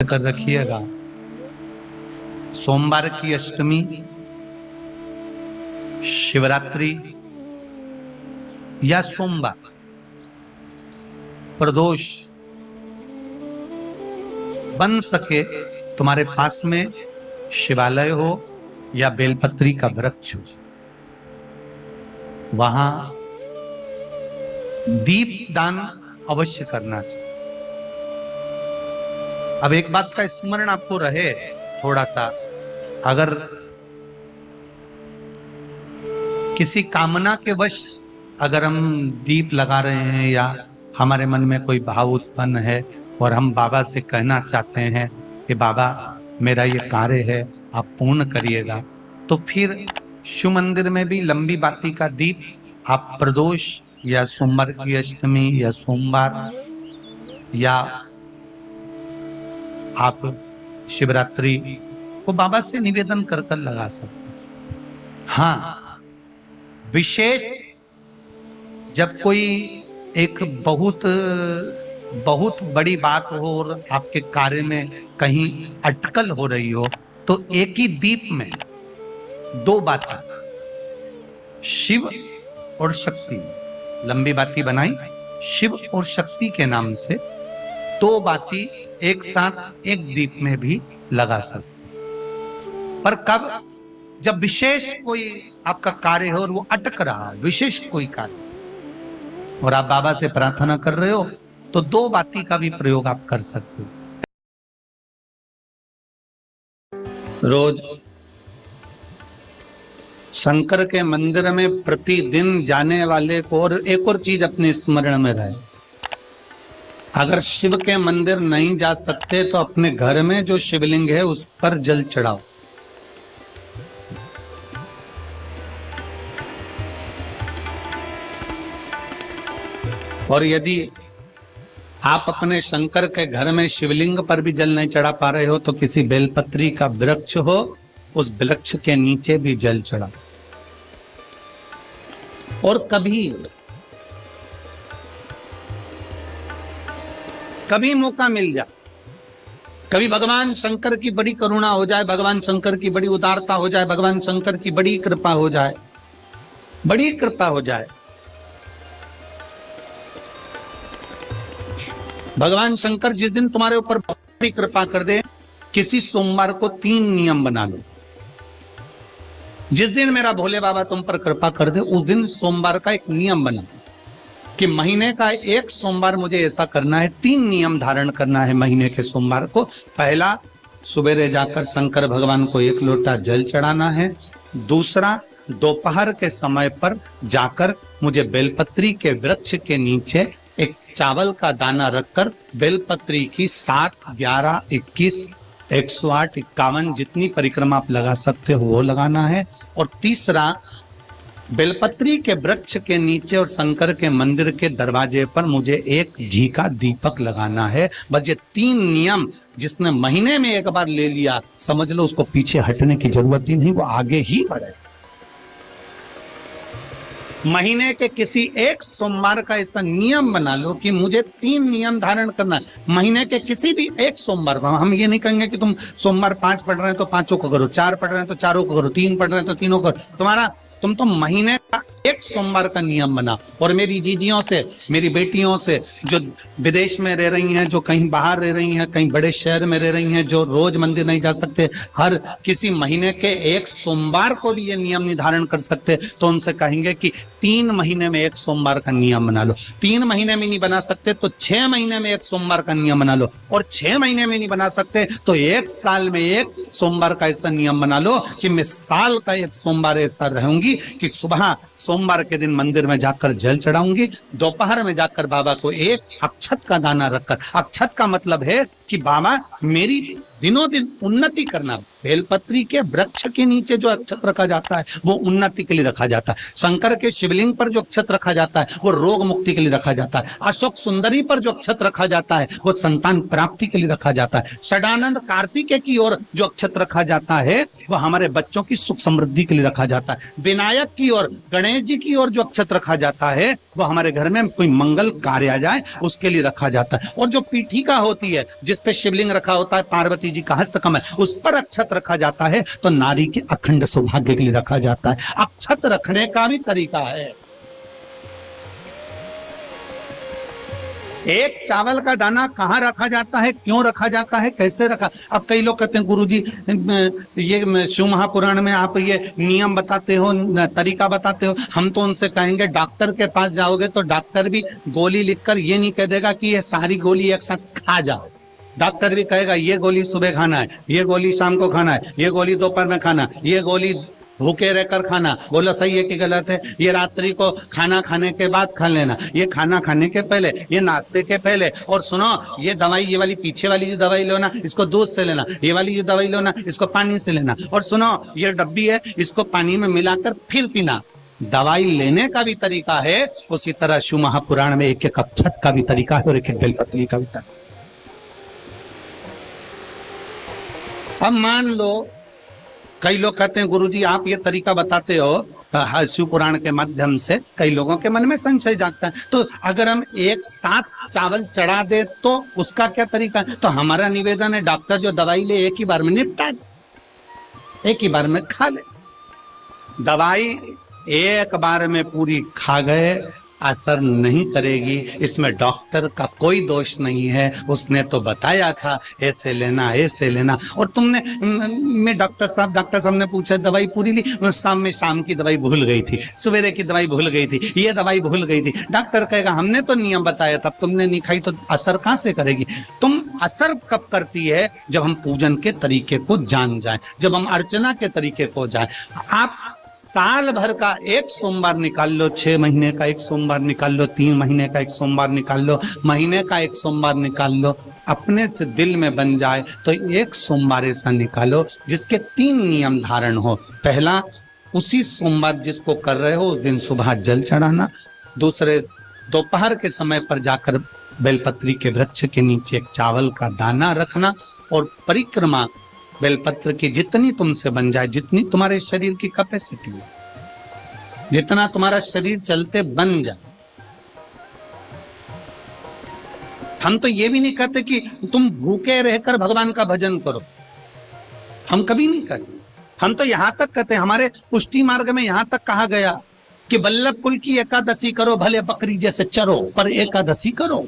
कर रखिएगा। सोमवार की अष्टमी, शिवरात्रि या सोमवार, प्रदोष बन सके तुम्हारे पास में शिवालय हो या बेलपत्री का वृक्ष हो, वहां दीप दान अवश्य करना चाहिए। अब एक बात का स्मरण आपको रहे थोड़ा सा, अगर किसी कामना के वश अगर हम दीप लगा रहे हैं या हमारे मन में कोई भाव उत्पन्न है और हम बाबा से कहना चाहते हैं कि बाबा मेरा ये कार्य है आप पूर्ण करिएगा, तो फिर शिव मंदिर में भी लंबी बाती का दीप आप प्रदोष या सोमवार की अष्टमी या सोमवार या आप शिवरात्रि को बाबा से निवेदन कर कर लगा सकते हैं। हाँ, विशेष जब कोई एक बहुत बड़ी बात हो और आपके कार्य में कहीं अटकल हो रही हो, तो एक ही दीप में दो बातें, शिव और शक्ति, लंबी बाती बनाई शिव और शक्ति के नाम से, दो बाती एक साथ एक दीप में भी लगा सकते। पर कब? जब विशेष कोई आपका कार्य हो और वो अटक रहा है, विशेष कोई कार्य, और आप बाबा से प्रार्थना कर रहे हो, तो दो बाती का भी प्रयोग आप कर सकते हो। रोज शंकर के मंदिर में प्रतिदिन जाने वाले को, और एक और चीज अपने स्मरण में रहे, अगर शिव के मंदिर नहीं जा सकते तो अपने घर में जो शिवलिंग है उस पर जल चढ़ाओ। और यदि आप अपने शंकर के घर में शिवलिंग पर भी जल नहीं चढ़ा पा रहे हो, तो किसी बेलपत्री का वृक्ष हो, उस वृक्ष के नीचे भी जल चढ़ाओ। और कभी मौका मिल जाए, कभी भगवान शंकर की बड़ी करुणा हो जाए, भगवान शंकर की बड़ी उदारता हो जाए, भगवान शंकर की बड़ी कृपा हो जाए, बड़ी कृपा हो जाए, भगवान शंकर जिस दिन तुम्हारे ऊपर बड़ी कृपा कर दे, किसी सोमवार को 3 नियम बना लो। जिस दिन मेरा भोले बाबा तुम पर कृपा कर दे, उस दिन सोमवार का एक नियम बना कि महीने का एक सोमवार मुझे ऐसा करना है, 3 नियम धारण करना है महीने के सोमवार को। पहला, सुबेरे जाकर शंकर भगवान को 1 लोटा जल चढ़ाना है। दूसरा, दोपहर के समय पर जाकर मुझे बेलपत्री के वृक्ष के नीचे एक चावल का दाना रखकर बेलपत्री की 7, 11, 21, 108, 51 जितनी परिक्रमा आप लगा सकते हो वो लगाना है। और तीसरा, बेलपत्री के वृक्ष के नीचे और शंकर के मंदिर के दरवाजे पर मुझे एक घी का दीपक लगाना है। बस ये 3 नियम जिसने महीने में एक बार ले लिया, समझ लो उसको पीछे हटने की जरूरत ही नहीं, वो आगे ही बढ़े। महीने के किसी एक सोमवार का ऐसा नियम बना लो कि मुझे 3 नियम धारण करना है। महीने के किसी भी एक सोमवार को, हम ये नहीं कहेंगे कि तुम सोमवार 5 पढ़ रहे हैं तो 5 को करो, 4 पढ़ रहे हैं तो 4 को करो, 3 पढ़ रहे हैं तो 3 को करो। तुम तो महीने का एक सोमवार का नियम बना। और मेरी जीजियों से, मेरी बेटियों से जो विदेश में रह रही हैं, जो कहीं बाहर रह रही हैं, कहीं बड़े शहर में रह रही हैं, जो रोज मंदिर नहीं जा सकते, हर किसी महीने के एक सोमवार को भी ये नियम निर्धारण कर सकते, तो उनसे कहेंगे कि 3 महीने में एक सोमवार का नियम बना लो। 3 महीने में नहीं बना सकते तो 6 महीने में एक सोमवार का नियम बना लो। और 6 महीने में नहीं बना सकते तो 1 साल में एक सोमवार का ऐसा नियम बना लो कि मैं साल का एक सोमवार ऐसा रहूंगी कि सुबह सोमवार के दिन मंदिर में जाकर जल चढ़ाऊंगी, दोपहर में जाकर बाबा को एक अक्षत का दाना रखकर, अक्षत का मतलब है कि बाबा मेरी दिनों दिन उन्नति करना। बेलपत्री के वृक्ष के नीचे जो अक्षत रखा जाता है वो उन्नति के लिए रखा जाता है। शंकर के शिवलिंग पर जो अक्षत रखा जाता है वो रोग मुक्ति के लिए रखा जाता है। अशोक सुंदरी पर जो अक्षत रखा जाता है वो संतान प्राप्ति के लिए रखा जाता है। षडानंद कार्तिकेय की ओर जो अक्षत रखा जाता है वो हमारे बच्चों की सुख समृद्धि के लिए रखा जाता है। विनायक की ओर, गणेश जी की ओर जो अक्षत रखा जाता है वो हमारे घर में कोई मंगल कार्य आ जाए उसके लिए रखा जाता है। और जो पीठिका होती है जिसपे शिवलिंग रखा होता है, पार्वती जी का हस्तकमल, उस पर अक्षत रखा जाता है तो नारी के अखंड सौभाग्य के लिए रखा जाता है। अक्षत रखने का भी तरीका है। एक चावल का दाना कहाँ रखा जाता है, क्यों रखा जाता है, कैसे रखा। अब कई लोग कहते हैं गुरुजी ये शिव महापुराण में आप ये नियम बताते हो, तरीका बताते हो। हम तो उनसे कहेंगे डॉक्टर के पास जाओगे तो डॉक्टर भी गोली लिखकर ये नहीं कह देगा कि ये सारी गोली एक साथ खा जाओ। डॉक्टर भी कहेगा ये गोली सुबह खाना है, ये गोली शाम को खाना है, ये गोली दोपहर में खाना, ये गोली भूखे रहकर खाना। बोलो सही है कि गलत है। ये रात्रि को खाना खाने के बाद खा लेना, ये खाना खाने के पहले, ये नाश्ते के पहले। और सुनो, ये दवाई, ये वाली पीछे वाली जो दवाई लो ना, इसको दूध से लेना। ये वाली जो दवाई लो ना, इसको पानी से लेना। और सुनो, ये डब्बी है, इसको पानी में मिलाकर फिर पीना। दवाई लेने का भी तरीका है, उसी तरह शिव महापुराण में एक एक अक्षत का भी तरीका है और एक एक बेलपत्री का भी तरीका। अब मान लो कई लोग कहते हैं गुरुजी आप ये तरीका बताते हो शिव पुराण के माध्यम से, कई लोगों के मन में संशय जागता है। तो अगर हम एक साथ चावल चढ़ा दे तो उसका क्या तरीका है? तो हमारा निवेदन है डॉक्टर जो दवाई ले एक ही बार में निपटा जाए, एक ही बार में खा ले। दवाई एक बार में पूरी खा गए असर नहीं करेगी, इसमें डॉक्टर का कोई दोष नहीं है। उसने तो बताया था ऐसे लेना, ऐसे लेना। और तुमने मैं डॉक्टर साहब ने पूछा दवाई पूरी ली, शाम की दवाई भूल गई थी, सवेरे की दवाई भूल गई थी, ये दवाई भूल गई थी। डॉक्टर कहेगा हमने तो नियम बताया था, तुमने नहीं खाई तो असर कहां से करेगी। तुम असर कब करती है? जब हम पूजन के तरीके को जान जाए, जब हम अर्चना के तरीके को जाए। आप साल भर का एक सोमवार निकाल लो, 6 महीने का एक सोमवार निकाल लो, 3 महीने का एक सोमवार निकाल लो, महीने का एक सोमवार निकाल लो, अपने से दिल में बन जाए तो एक सोमवार ऐसा निकालो जिसके 3 नियम धारण हो। पहला, उसी सोमवार जिसको कर रहे हो उस दिन सुबह जल चढ़ाना। दूसरे, दोपहर के समय पर जाकर बेलपत्री के वृक्ष के नीचे एक चावल का दाना रखना। और परिक्रमा बेलपत्र की जितनी तुमसे बन जाए, जितनी तुम्हारे शरीर की कैपेसिटी हो, जितना तुम्हारा शरीर चलते बन जाए। हम तो ये भी नहीं कहते कि तुम भूखे रहकर भगवान का भजन करो, हम कभी नहीं कहते। हम तो यहां तक कहते हैं, हमारे पुष्टि मार्ग में यहां तक कहा गया कि वल्लभ कुल की एकादशी करो, भले बकरी जैसे चरो पर एकादशी करो।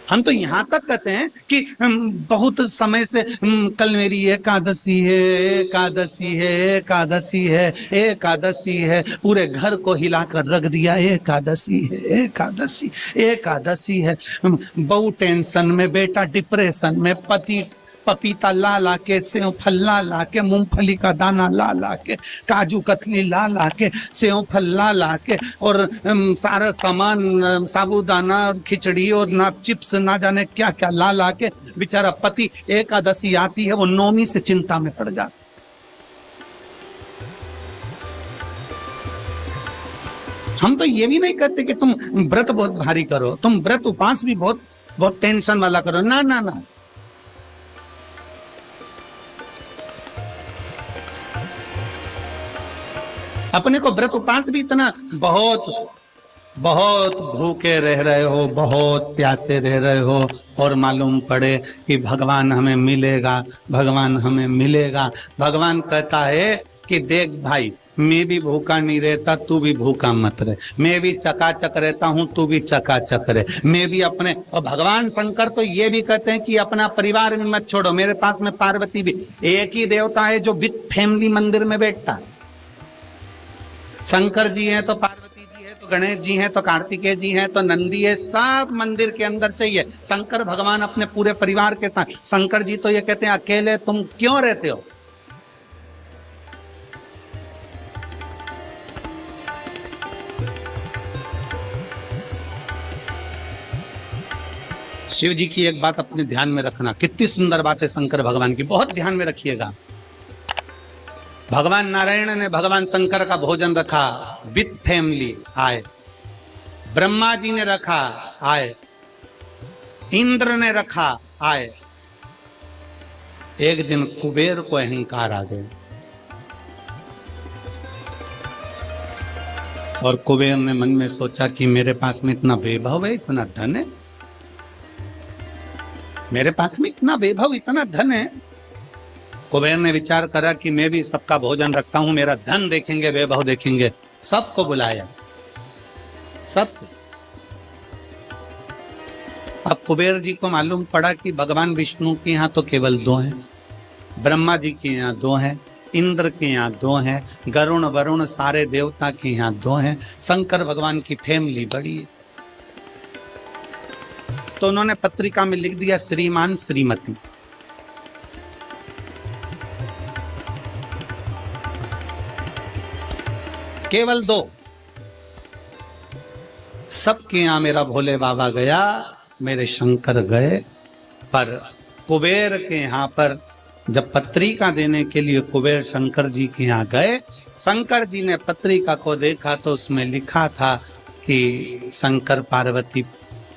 हम तो यहाँ तक कहते हैं कि बहुत समय से कल मेरी एकादशी है, एकादशी है, एकादशी है, एकादशी है, पूरे घर को हिलाकर रख दिया, एकादशी है, एकादशी, एकादशी है। बहू टेंशन में, बेटा डिप्रेशन में, पति पपीता ला ला के, सेव फल ला ला के, मूंगफली का दाना ला ला के, काजू कतली ला ला के, सेव फल ला ला के, और सारा सामान, साबूदाना और खिचड़ी और ना चिप्स ना जाने क्या क्या ला ला के, बेचारा पति एकादशी आती है वो नौमी से चिंता में पड़ जाता। हम तो ये भी नहीं कहते कि तुम व्रत बहुत भारी करो, तुम व्रत उपास भी बहुत बहुत टेंशन वाला करो, ना ना ना। अपने को व्रत उपास भी इतना बहुत बहुत भूखे रह रहे हो, बहुत प्यासे रह रहे हो, और मालूम पड़े कि भगवान हमें मिलेगा, भगवान हमें मिलेगा। भगवान कहता है कि देख भाई, मैं भी भूखा नहीं रहता, तू भी भूखा मत रहे, मैं भी चकाचक रहता हूँ, तू भी चकाचक रहे, मैं भी अपने। और भगवान शंकर तो ये भी कहते हैं कि अपना परिवार भी मत छोड़ो। मेरे पास में पार्वती भी, एक ही देवता है जो विद फैमिली मंदिर में बैठता है। शंकर जी हैं तो पार्वती जी है, तो गणेश जी हैं, तो कार्तिकेय जी हैं, तो नंदी है, सब मंदिर के अंदर चाहिए। शंकर भगवान अपने पूरे परिवार के साथ। शंकर जी तो ये कहते हैं अकेले तुम क्यों रहते हो। शिव जी की एक बात अपने ध्यान में रखना, कितनी सुंदर बात है शंकर भगवान की, बहुत ध्यान में रखिएगा। भगवान नारायण ने भगवान शंकर का भोजन रखा, विथ फैमिली आए। ब्रह्मा जी ने रखा, आए। इंद्र ने रखा, आए। एक दिन कुबेर को अहंकार आ गया और कुबेर ने मन में सोचा कि मेरे पास में इतना वैभव है, इतना धन है, मेरे पास में इतना वैभव, इतना धन है। कुबेर ने विचार करा कि मैं भी सबका भोजन रखता हूं, मेरा धन देखेंगे, वैभव देखेंगे। सबको बुलाया, सबको। अब कुबेर जी को मालूम पड़ा कि भगवान विष्णु के यहाँ तो केवल 2 हैं, ब्रह्मा जी के यहाँ 2 हैं, इंद्र के यहाँ 2 हैं, गरुण वरुण सारे देवता के यहाँ 2 हैं, शंकर भगवान की फैमिली बड़ी है। तो उन्होंने पत्रिका में लिख दिया श्रीमान श्रीमती। केवल 2। सबके यहां मेरा भोले बाबा गया, मेरे शंकर गए, पर कुबेर के यहां पर जब पत्रिका देने के लिए कुबेर शंकर जी के यहां गए, शंकर जी ने पत्रिका को देखा तो उसमें लिखा था कि शंकर पार्वती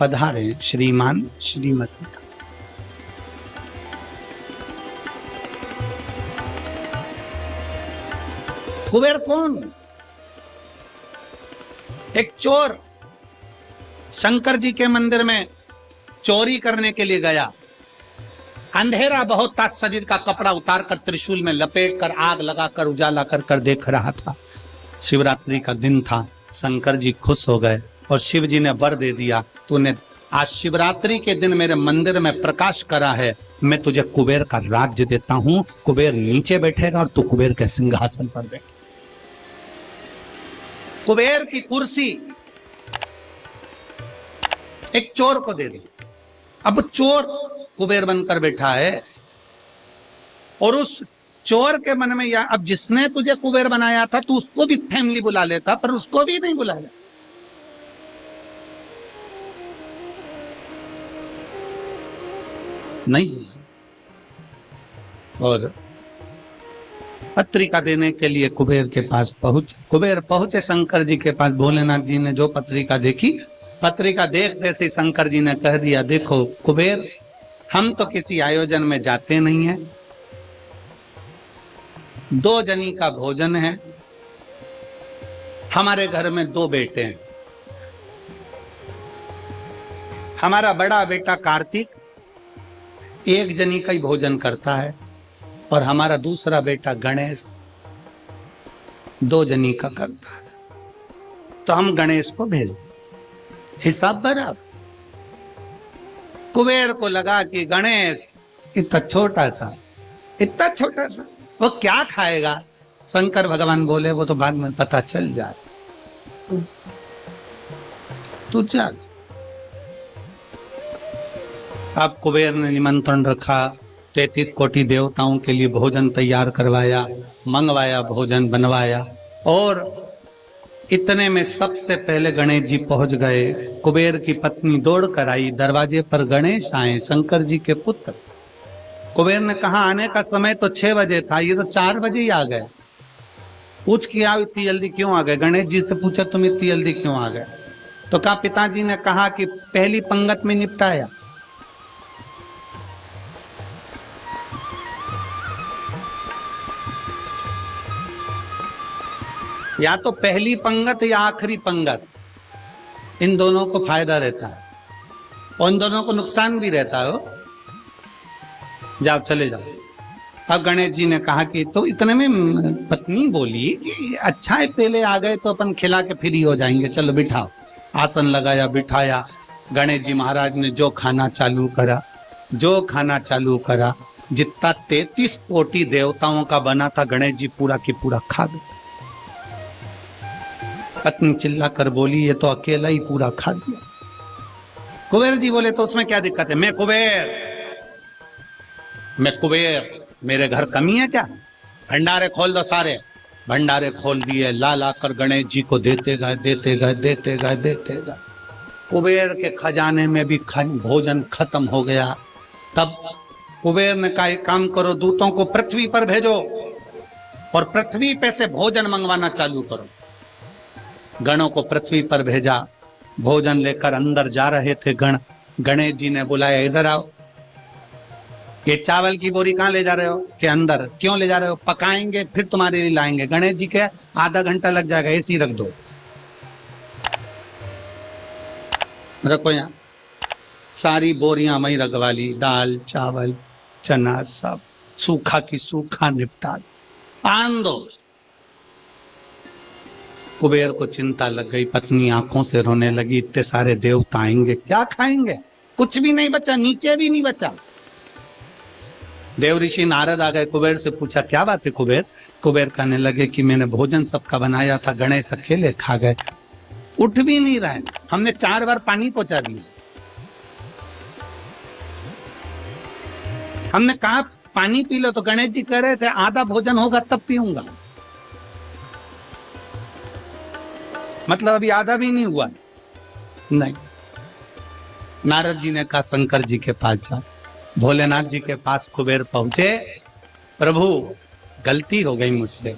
पधारे, श्रीमान श्रीमती। कुबेर कौन? एक चोर शंकर जी के मंदिर में चोरी करने के लिए गया। अंधेरा बहुत था, शरीर का कपड़ा उतार कर त्रिशूल में लपेट कर आग लगाकर उजाला कर देख रहा था। शिवरात्रि का दिन था। शंकर जी खुश हो गए और शिव जी ने वर दे दिया, तूने आज शिवरात्रि के दिन मेरे मंदिर में प्रकाश करा है, मैं तुझे कुबेर का राज्य देता हूं। कुबेर नीचे बैठेगा और तू कुबेर के सिंहासन पर बैठ। कुबेर की कुर्सी एक चोर को दे दी। अब चोर कुबेर बनकर बैठा है और उस चोर के मन में, या अब जिसने तुझे कुबेर बनाया था तू उसको भी फैमिली बुला लेता, पर उसको भी नहीं बुलाया। नहीं। और पत्रिका देने के लिए कुबेर के पास कुबेर पहुंचे शंकर जी के पास। भोलेनाथ जी ने जो पत्रिका देखी, पत्रिका देखते से शंकर जी ने कह दिया, देखो कुबेर, हम तो किसी आयोजन में जाते नहीं हैं, 2 जनी का भोजन है, हमारे घर में 2 बेटे हैं, हमारा बड़ा बेटा कार्तिक 1 जनी का ही भोजन करता है और हमारा दूसरा बेटा गणेश 2 जनी का करता है, तो हम गणेश को भेज दें। हिसाब बराबर। कुबेर को लगा कि गणेश इतना छोटा सा वो क्या खाएगा। शंकर भगवान बोले, वो तो बाद में पता चल जाए, तू चल। अब कुबेर ने निमंत्रण रखा, 33 कोटि देवताओं के लिए भोजन तैयार करवाया, मंगवाया, भोजन बनवाया। और इतने में सबसे पहले गणेश जी पहुंच गए। कुबेर की पत्नी दौड़ कर आई, दरवाजे पर गणेश आए, शंकर जी के पुत्र। कुबेर ने कहा आने का समय तो 6 बजे था, ये तो 4 बजे ही आ गए। पूछ के आओ इतनी जल्दी क्यों आ गए। गणेश जी से पूछा तुम इतनी जल्दी क्यों आ गए, तो कहा पिताजी ने कहा कि पहली पंगत में निपटाया। या तो पहली पंगत या आखिरी पंगत, इन दोनों को फायदा रहता है और इन दोनों को नुकसान भी रहता है। जाओ चले जाओ। अब गणेश जी ने कहा कि तो इतने में पत्नी बोली कि अच्छा है पहले आ गए तो अपन खिला के फ्री हो जाएंगे, चलो बिठाओ। आसन लगाया, बिठाया। गणेश जी महाराज ने जो खाना चालू करा, जितना 33 कोटि देवताओं का बना था, गणेश जी पूरा की पूरा खा गए। पत्नी चिल्ला कर बोली, ये तो अकेला ही पूरा खा दिया। कुबेर जी बोले, तो उसमें क्या दिक्कत है, मैं कुबेर, मेरे घर कमी है क्या? भंडारे खोल दो सारे। भंडारे खोल दिए, ला ला कर गणेश जी को देते गए। कुबेर के खजाने में भी भोजन खत्म हो गया। तब कुबेर ने कहा एक काम करो, दूतों को पृथ्वी पर भेजो और पृथ्वी पे से भोजन मंगवाना चालू करो। गणों को पृथ्वी पर भेजा, भोजन लेकर अंदर जा रहे थे गण। गणेश जी ने बुलाया, इधर आओ। ये चावल की बोरी कहाँ ले जा रहे हो? कि अंदर। क्यों ले जा रहे हो? पकाएंगे फिर तुम्हारे लिए लाएंगे। गणेश जी के आधा घंटा लग जाएगा, ऐसी रख दो, रखो यहाँ। सारी बोरियां वहीं रखवा ली, दाल चावल चना सब सूखा की सूखा निपटा दो, आन दो। कुबेर को चिंता लग गई, पत्नी आंखों से रोने लगी, इतने सारे देवता आएंगे, क्या खाएंगे? कुछ भी नहीं बचा, नीचे भी नहीं बचा। देव ऋषि नारद आ गए, कुबेर से पूछा क्या बात है कुबेर? कुबेर कहने लगे कि मैंने भोजन सबका बनाया था, गणेश अकेले खा गए, उठ भी नहीं रहे, हमने 4 बार पानी पहुंचा दिया। हमने कहा पानी पी लो तो गणेश जी कह रहे थे आधा भोजन होगा तब पीऊंगा, मतलब अभी आधा भी नहीं हुआ। नहीं। नारद जी ने कहा शंकर जी के पास जाओ। भोलेनाथ जी के पास कुबेर पहुंचे, प्रभु गलती हो गई मुझसे,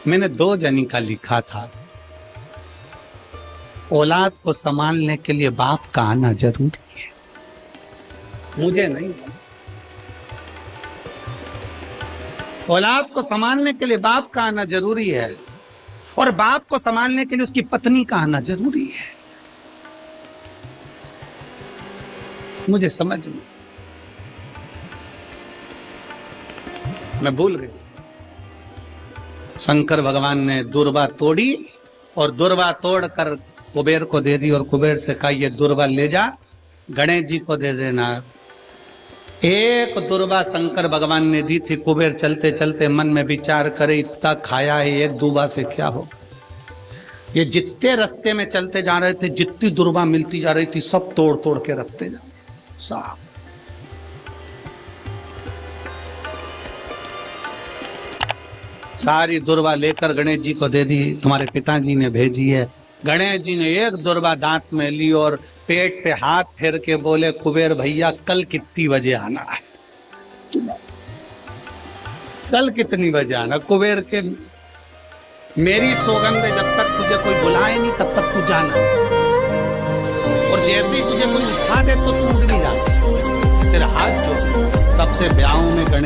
मैंने 2 जनी का लिखा था, औलाद को संभालने के लिए बाप का आना जरूरी है, मुझे नहीं। औलाद को संभालने के लिए बाप का आना जरूरी है और बाप को संभालने के लिए उसकी पत्नी का आना जरूरी है। मुझे समझ में, मैं भूल गई। शंकर भगवान ने दुर्वा तोड़ी और दुर्वा तोड़कर कुबेर को दे दी और कुबेर से कहा ये दुर्वा ले जा, गणेश जी को दे देना। एक दुर्वा शंकर भगवान ने दी थी। कुबेर चलते चलते मन में विचार करे, इतना खाया है, एक दुर्वा से क्या हो। ये जितने रास्ते में चलते जा रहे थे, जितनी दुर्वा मिलती जा रही थी, सब तोड़ तोड़ के रखते जा साहब। सारी दुर्वा लेकर गणेश जी को दे दी, तुम्हारे पिताजी ने भेजी है। गणेश जी ने एक दुर्वा दांत में ली और पेट पे हाथ फेर के बोले, कुबेर भैया कल कितनी बजे आना है? कल कितनी बजे आना? कुबेर के मेरी सौगंध है, जब तक तुझे कोई बुलाए नहीं तब तक तू जाना, और जैसे ही तुझे कोई उठा दे तो तू उठ भी जा। तेरा हाथ जो तब से ब्याहों में गणेश